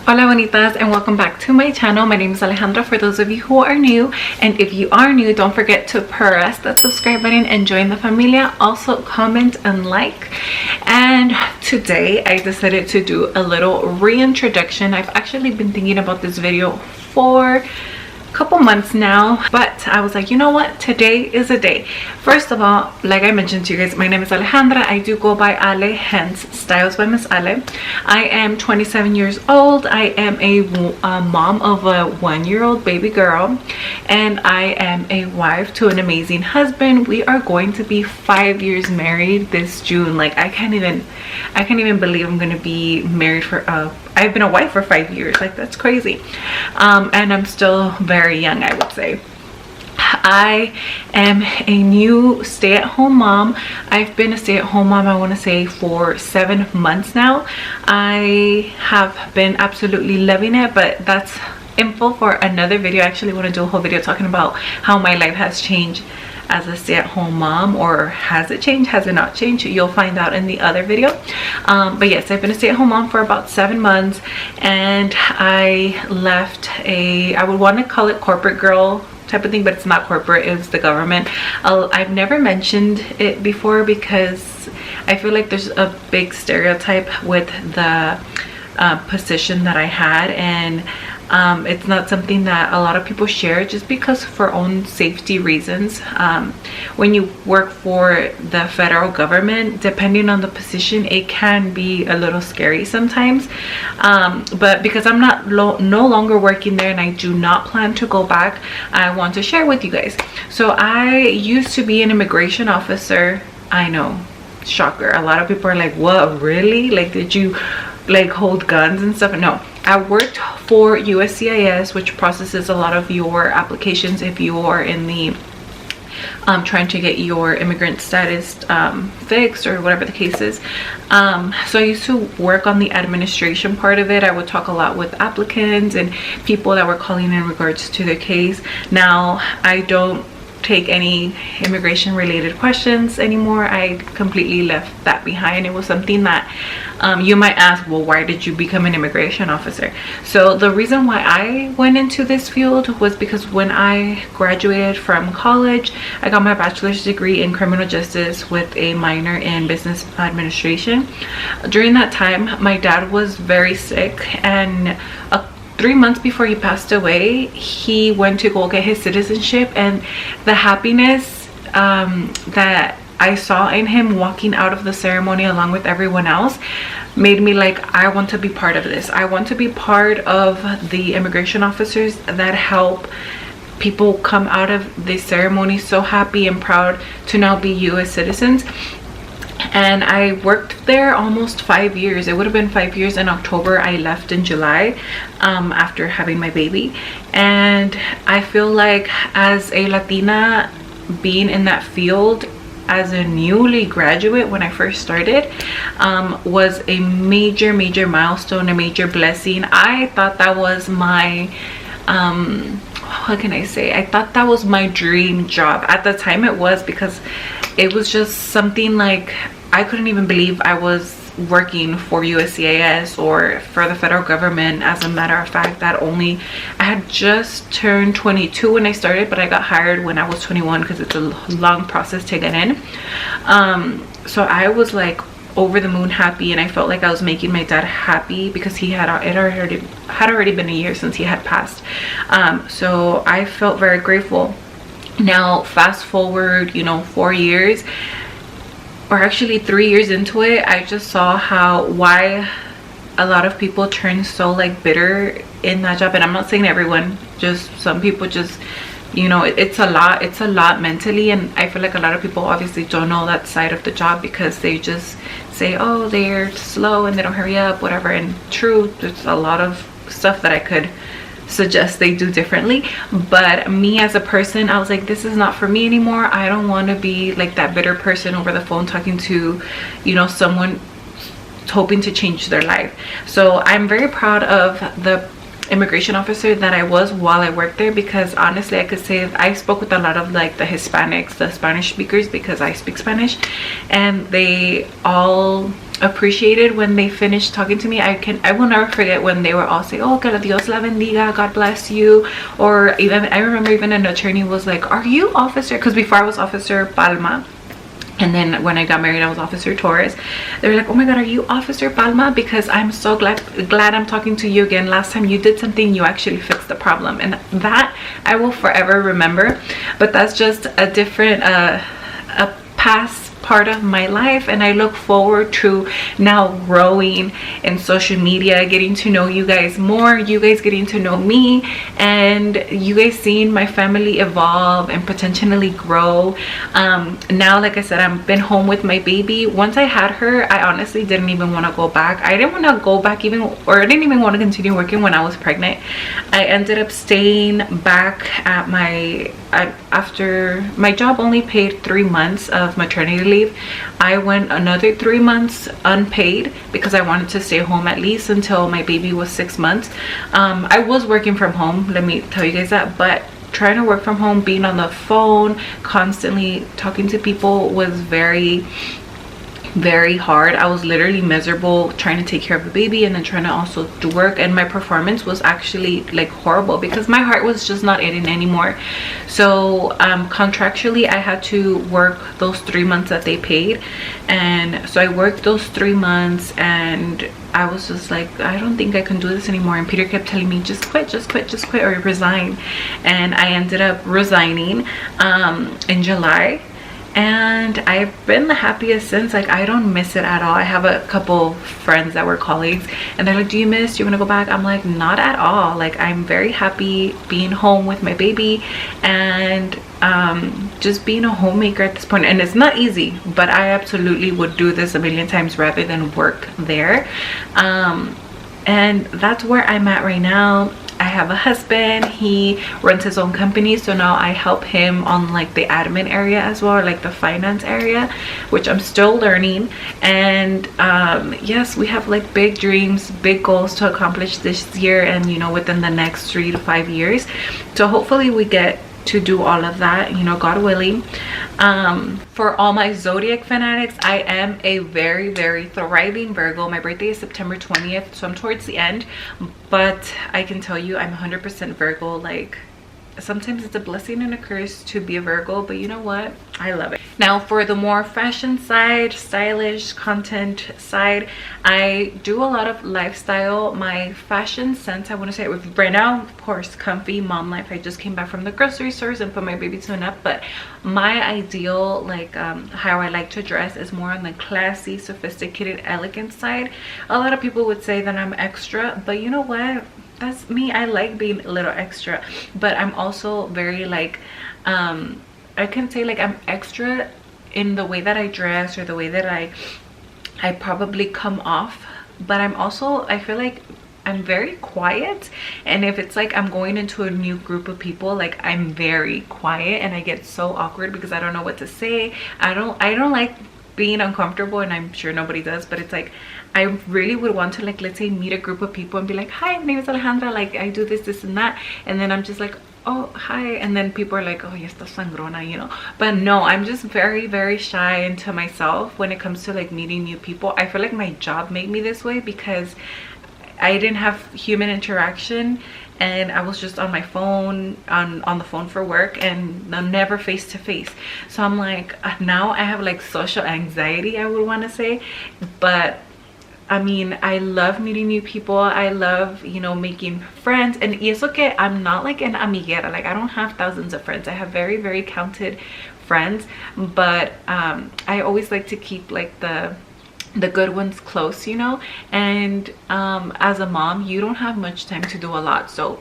Hola Bonitas, and welcome back to my channel. My name is Alejandra for those of you who are new, and if you are new, don't forget to press that subscribe button and join the familia. Also comment and like. And today I decided to do a little reintroduction. I've actually been thinking about this video for couple months now, but I was like, you know what, today is a day. First of all, like I mentioned to you guys, my name is Alejandra. I do go by Ale, hence Styles by Miss Ale. I am 27 years old. I am a mom of a 1-year-old baby girl, and I am a wife to an amazing husband. We are going to be 5 years married this June. Like I can't even believe I'm gonna be married for I've been a wife for 5 years. Like that's crazy. And I'm still very young, I would say. I am a new stay-at-home mom. I've been a stay-at-home mom, I want to say, for 7 months now. I have been absolutely loving it, but that's info for another video. I actually want to do a whole video talking about how my life has changed as a stay-at-home mom, or has it changed, has it not changed? You'll find out in the other video. But yes, I've been a stay-at-home mom for about 7 months, and I left I would want to call it corporate girl type of thing, but it's not corporate, it's the government. I've never mentioned it before because I feel like there's a big stereotype with the position that I had, and it's not something that a lot of people share, just because for own safety reasons. When you work for the federal government, depending on the position, it can be a little scary sometimes. But because I'm no longer working there and I do not plan to go back, I want to share with you guys. So I used to be an immigration officer. I know, shocker. A lot of people are like, what, really? Like, did you like hold guns and stuff? No, I worked for USCIS, which processes a lot of your applications if you are in the trying to get your immigrant status fixed, or whatever the case is. So I used to work on the administration part of it. I would talk a lot with applicants and people that were calling in regards to their case. Now I don't take any immigration related questions anymore. I completely left that behind. It was something that you might ask, well, why did you become an immigration officer? So the reason why I went into this field was because when I graduated from college, I got my bachelor's degree in criminal justice with a minor in business administration. During that time, my dad was very sick, and 3 months before he passed away, he went to go get his citizenship, and the happiness that I saw in him walking out of the ceremony along with everyone else made me like, I want to be part of this. I want to be part of the immigration officers that help people come out of this ceremony so happy and proud to now be US citizens. And I worked there almost 5 years. It would have been 5 years in October. I left in July after having my baby. And I feel like as a Latina, being in that field as a newly graduate when I first started was a major milestone, a major blessing. I thought that was my what can I say? I thought that was my dream job. At the time it was, because it was just something like, I couldn't even believe I was working for USCIS or for the federal government. As a matter of fact, I had just turned 22 when I started, but I got hired when I was 21 because it's a long process to get in. So I was like over the moon happy, and I felt like I was making my dad happy because it had already been a year since he had passed. So I felt very grateful. Now fast forward, 4 years, or actually 3 years into it, I just saw why a lot of people turn so like bitter in that job. And I'm not saying everyone, just some people, just it's a lot mentally. And I feel like a lot of people obviously don't know that side of the job because they just say, oh, they're slow and they don't hurry up, whatever. And true, there's a lot of stuff that I could suggest they do differently, but me as a person, I was like, this is not for me anymore. I don't want to be like that bitter person over the phone talking to someone hoping to change their life. So I'm very proud of the immigration officer that I was while I worked there, because honestly I could say I spoke with a lot of like the Hispanics, the Spanish speakers, because I speak Spanish, and they all appreciated when they finished talking to me. I will never forget when they were all saying, oh, que Dios la bendiga, God bless you. Or even I remember even an attorney was like, are you officer, because before I was Officer Palma, and then when I got married I was Officer Torres. They were like, oh my god, are you Officer Palma? Because I'm so glad I'm talking to you again. Last time you did something, you actually fixed the problem. And that I will forever remember. But that's just a different a past part of my life, and I look forward to now growing in social media, getting to know you guys more, you guys getting to know me, and you guys seeing my family evolve and potentially grow. Now, like I said, I've been home with my baby. Once I had her, I honestly didn't even want to go back. I didn't want to go back even, or I didn't even want to continue working when I was pregnant. I ended up staying back at after my job only paid 3 months of maternity leave. I went another 3 months unpaid because I wanted to stay home at least until my baby was 6 months. I was working from home, let me tell you guys that, but trying to work from home, being on the phone, constantly talking to people was very hard. I was literally miserable trying to take care of a baby and then trying to also do work, and my performance was actually like horrible because my heart was just not in it anymore. So contractually I had to work those 3 months that they paid, and so I worked those 3 months, and I was just like, I don't think I can do this anymore. And Peter kept telling me, just quit, or resign. And I ended up resigning in July. And I've been the happiest since. Like, I don't miss it at all. I have a couple friends that were colleagues, and they're like, do you want to go back? I'm like, not at all. Like, I'm very happy being home with my baby and just being a homemaker at this point. And it's not easy, but I absolutely would do this a million times rather than work there. And that's where I'm at right now. I have a husband, he runs his own company, so now I help him on like the admin area as well, like the finance area, which I'm still learning. And yes, we have like big dreams, big goals to accomplish this year, and you know, within the next 3 to 5 years. So hopefully we get to do all of that, you know, God willing. For all my zodiac fanatics, I am a very thriving Virgo. My birthday is September 20th, so I'm towards the end, but I can tell you I'm 100% Virgo. Like, sometimes it's a blessing and a curse to be a Virgo, but you know what, I love it. Now for the more fashion side, stylish content side, I do a lot of lifestyle. My fashion sense, I want to say right now, of course, comfy mom life. I just came back from the grocery stores and put my baby to a nap, but my ideal, like how I like to dress, is more on the classy, sophisticated, elegant side. A lot of people would say that I'm extra, but you know what, that's me. I like being a little extra, but I'm also very like I can say like I'm extra in the way that I dress or the way that I probably come off, but I'm also, I feel like I'm very quiet. And if it's like I'm going into a new group of people, like I'm very quiet and I get so awkward because I don't know what to say. I don't like being uncomfortable, and I'm sure nobody does, but it's like I really would want to, like, let's say meet a group of people and be like, hi, my name is Alejandra, like I do this and that, and then I'm just like, oh hi, and then people are like, oh, ya estás sangrona, you know. But no, I'm just very shy into myself when it comes to like meeting new people. I feel like my job made me this way because I didn't have human interaction, and I was just on my phone, on the phone for work, and never face to face. So I'm like, now I have like social anxiety, I would want to say. But I mean, I love meeting new people. I love, you know, making friends. And y eso que I'm not like an amiguera. Like, I don't have thousands of friends. I have very counted friends, but I always like to keep like the good ones close, you know. And as a mom, you don't have much time to do a lot, so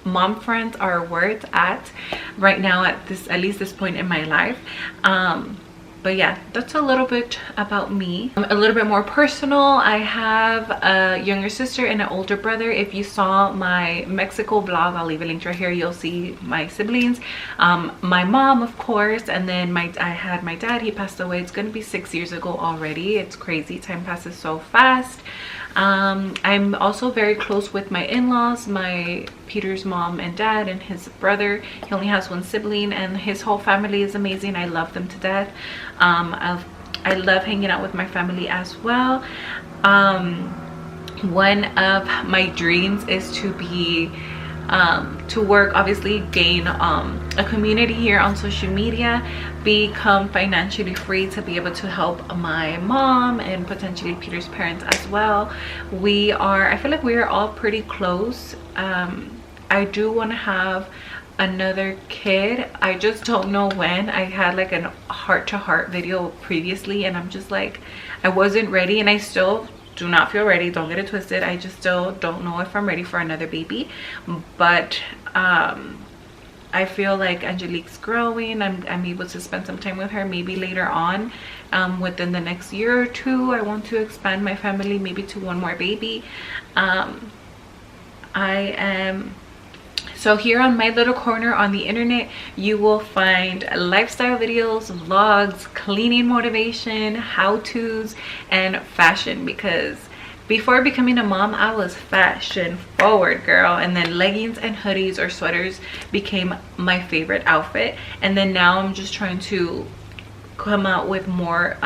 mom friends are where it's at right now, at least this point in my life. But yeah, that's a little bit about me. A little bit more personal, I have a younger sister and an older brother. If you saw my Mexico vlog, I'll leave a link right here, you'll see my siblings. My mom, of course, and then I had my dad. He passed away, it's gonna be 6 years ago already. It's crazy, time passes so fast. I'm also very close with my in-laws, my Peter's mom and dad and his brother. He only has one sibling, and his whole family is amazing. I love them to death. I love hanging out with my family as well. One of my dreams is to work, obviously gain a community here on social media, become financially free to be able to help my mom and potentially Peter's parents as well. I feel like we are all pretty close. I do want to have another kid. I just don't know when. I had like a heart-to-heart video previously, and I'm just like, I wasn't ready, and I still do not feel ready. Don't get it twisted. I just still don't know if I'm ready for another baby. But I feel like Angelique's growing. I'm able to spend some time with her. Maybe later on, within the next year or two, I want to expand my family maybe to one more baby. So here on my little corner on the internet, you will find lifestyle videos, vlogs, cleaning motivation, how-tos, and fashion, because before becoming a mom, I was fashion forward, girl. And then leggings and hoodies or sweaters became my favorite outfit. And then now I'm just trying to come out with more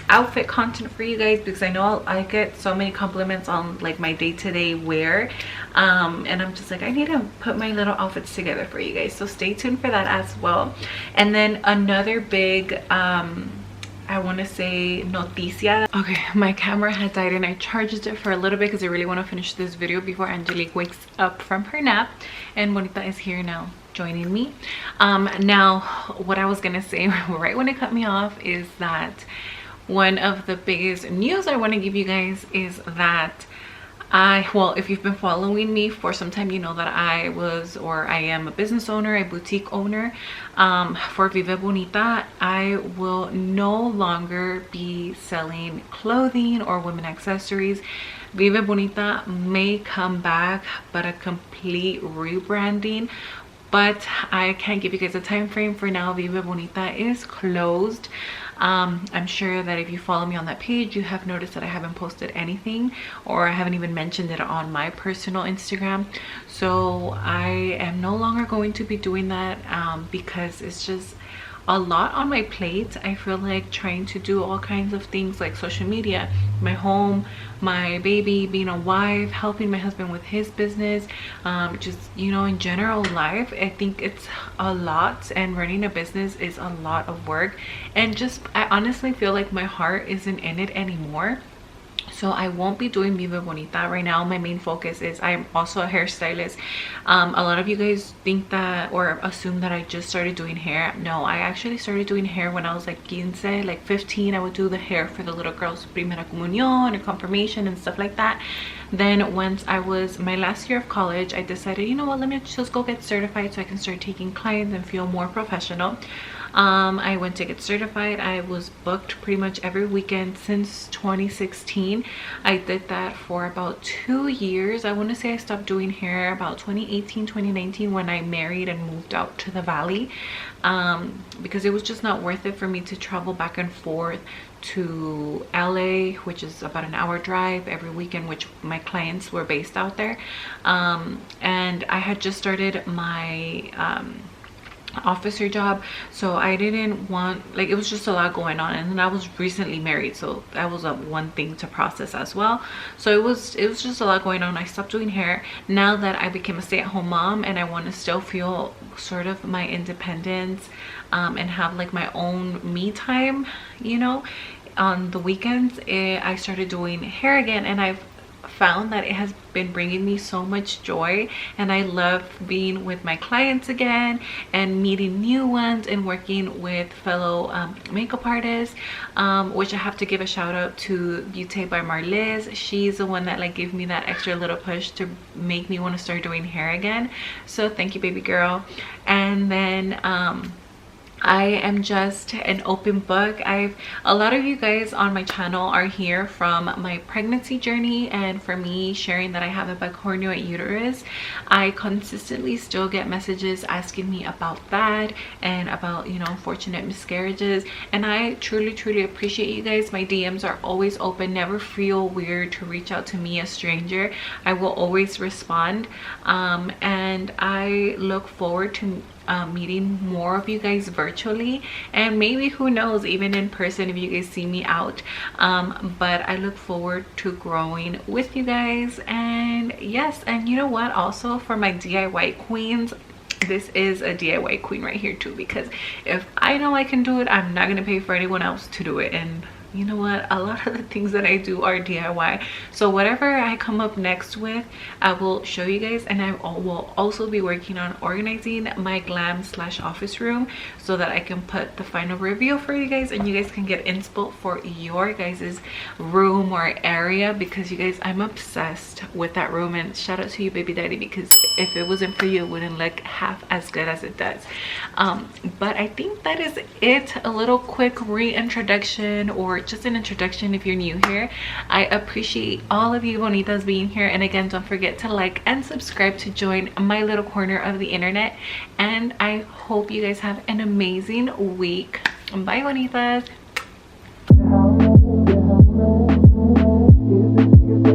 outfit content for you guys, because I know I get so many compliments on like my day-to-day wear, and I'm just like, I need to put my little outfits together for you guys. So stay tuned for that as well. And then another big I want to say noticia. Okay, my camera had died and I charged it for a little bit because I really want to finish this video before Angelique wakes up from her nap, and Bonita is here now joining me. Now what I was gonna say right when it cut me off is that one of the biggest news I want to give you guys is that well, if you've been following me for some time, you know that I am a business owner, a boutique owner for Vive Bonita. I will no longer be selling clothing or women accessories. Vive Bonita may come back, but a complete rebranding. But I can't give you guys a time frame for now. Vive Bonita is closed. I'm sure that if you follow me on that page, you have noticed that I haven't posted anything, or I haven't even mentioned it on my personal Instagram. So I am no longer going to be doing that because it's just a lot on my plate. I feel like trying to do all kinds of things like social media, my home, my baby, being a wife, helping my husband with his business, just, you know, in general life. I think it's a lot, and running a business is a lot of work, and just I honestly feel like my heart isn't in it anymore. So I won't be doing Vive Bonita right now. My main focus is I'm also a hairstylist. A lot of you guys think that or assume that I just started doing hair. No, I actually started doing hair when I was like 15, like 15. I would do the hair for the little girls' primera comunión or confirmation and stuff like that. Then once I was my last year of college, I decided, you know what, let me just go get certified so I can start taking clients and feel more professional. I went to get certified. I was booked pretty much every weekend since 2016. I did that for about 2 years. I want to say I stopped doing hair about 2018, 2019 when I married and moved out to the valley, because it was just not worth it for me to travel back and forth to LA, which is about an hour drive every weekend, which my clients were based out there. And I had just started my officer job, so I didn't want, like, it was just a lot going on, and then I was recently married, so that was a one thing to process as well. So it was just a lot going on. I stopped doing hair. Now that I became a stay-at-home mom and I want to still feel sort of my independence and have like my own me time, you know, on the weekends, I started doing hair again, and I've found that it has been bringing me so much joy, and I love being with my clients again and meeting new ones and working with fellow makeup artists, which I have to give a shout out to Beauty by Marliz. She's the one that like gave me that extra little push to make me want to start doing hair again. So thank you, baby girl. And then I am just an open book. A lot of you guys on my channel are here from my pregnancy journey, and for me sharing that I have a bicornuate uterus. I consistently still get messages asking me about that and about, you know, unfortunate miscarriages, and I truly appreciate you guys. My DMs are always open. Never feel weird to reach out to me, a stranger. I will always respond, and I look forward to meeting more of you guys virtually, and maybe, who knows, even in person if you guys see me out. But I look forward to growing with you guys. And yes, and you know what, also for my DIY queens, this is a DIY queen right here too, because if I know I can do it, I'm not gonna pay for anyone else to do it. And you know what, a lot of the things that I do are DIY. So whatever I come up next with, I will show you guys. And I will also be working on organizing my glam/office room so that I can put the final review for you guys, and you guys can get inspo for your guys's room or area, because you guys, I'm obsessed with that room. And shout out to you, baby daddy, because if it wasn't for you, it wouldn't look half as good as it does. But I think that is it. A little quick reintroduction, or just an introduction if you're new here. I appreciate all of you bonitas being here, and again, don't forget to like and subscribe to join my little corner of the internet. And I hope you guys have an amazing week. Bye bonitas.